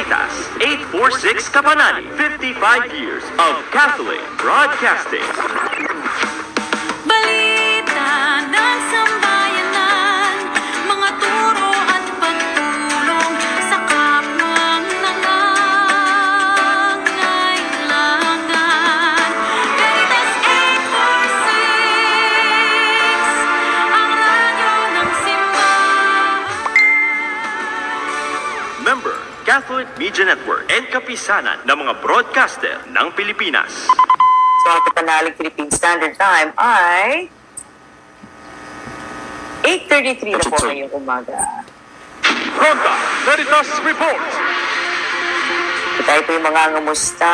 Veritas, 846 Kapanani, 55 years of Catholic Broadcasting. Balita ng sambayanan, mga turo at pagtulong sa kapwang nangangailangan. Veritas 846, ang radyo ng simbahan. Member, Catholic Media Network and kapisanan ng mga broadcaster ng Pilipinas. So, ang Kapanalig Philippine Standard Time ay 8:33 na po ngayong umaga. Ronda Veritas Report. Tayo po yung mga ngamusta,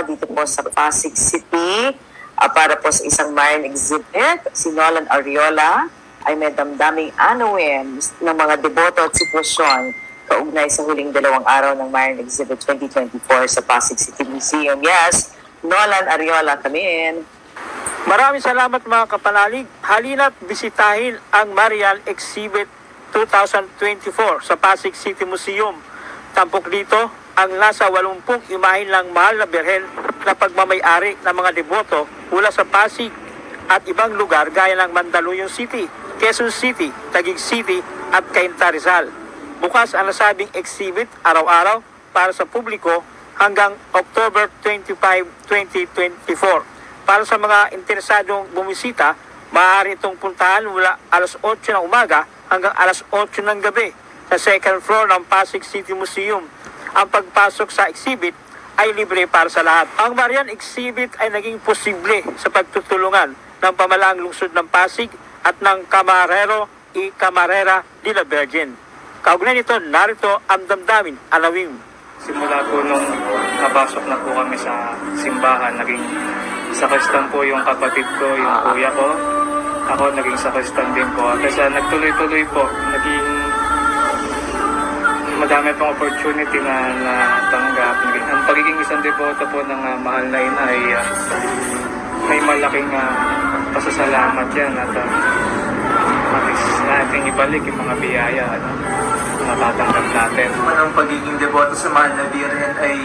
dito po sa Pasig City, para po sa isang Marian exhibit. Si Nolan Ariola ay may damdaming anuin ng mga deboto at sitwasyon kaugnay sa huling 2 araw ng Marian Exhibit 2024 sa Pasig City Museum. Yes, Nolan Ariola, come in. Maraming salamat mga kapanalig. Halina't bisitahin ang Marian Exhibit 2024 sa Pasig City Museum. Tampok dito ang nasa 80 imahin ng mahal na birhen na pagmamayari ng mga deboto mula sa Pasig at ibang lugar gaya ng Mandaluyong City, Quezon City, Taguig City at Cainta Rizal. Bukas ang nasabing exhibit araw-araw para sa publiko hanggang October 25, 2024. Para sa mga interesadong bumisita, maaari itong puntahan mula alas 8 ng umaga hanggang alas 8 ng gabi sa second floor ng Pasig City Museum. Ang pagpasok sa exhibit ay libre para sa lahat. Ang Marian Exhibit ay naging posible sa pagtutulungan ng pamalaang lungsod ng Pasig at ng Camarero y Camarera de la Virgen. Kaugnay nito, narito ang damdamin, alawing. Simula po nung napasok na po kami sa simbahan, naging sakristan po yung kapatid ko, yung kuya ko. Ako naging sakristan din po. Kasi nagtuloy-tuloy po, naging madami pong opportunity na natanggap. Ang pagiging isang deboto po ng mahal na ina ay may malaking pasasalamat yan at matis natin ibalik yung mga biyaya natatanggap natin. Ang pagiging deboto sa mahal na Birhen ay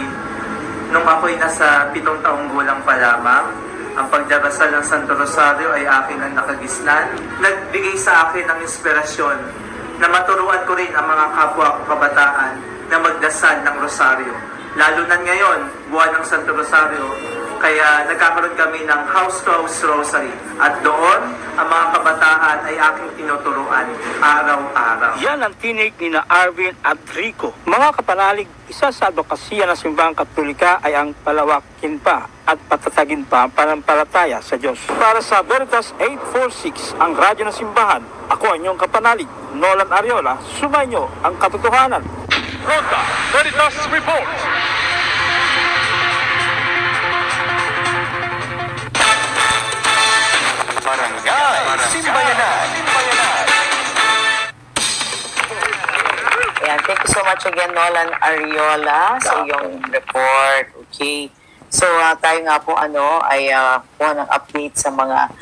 nung ako'y nasa 7 taong gulang pa lamang. Ang pagdarasal ng Santo Rosario ay akin ang nakagisnan. Nagbigay sa akin ng inspirasyon na maturuan ko rin ang mga kapwa kabataan na magdasal ng Rosario. Lalo na ngayon, buwan ng Santo Rosario, kaya nagkakaroon kami ng house-to-house rosary. At doon, ang mga kabataan ay aking tinuturuan araw-araw. Yan ang tinig ni na Arvin at Rico. Mga kapanalig, isa sa advokasya ng simbahang Katolika ay ang palawakin pa at patatagin pa ang panampalataya sa Diyos. Para sa Veritas 846, ang radyo ng simbahan, ako ang inyong kapanalig, Nolan Ariola, sumainyo ang katotohanan. Ronda Veritas Report. Barangay Simbayanan. Ayan, thank you so much again, Nolan Ariola, sa iyong report. Okay. So, tayo nga po ay kuha ng update sa mga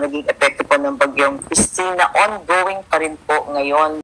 naging epekto po ng bagyong Christina. Ongoing pa rin po ngayon.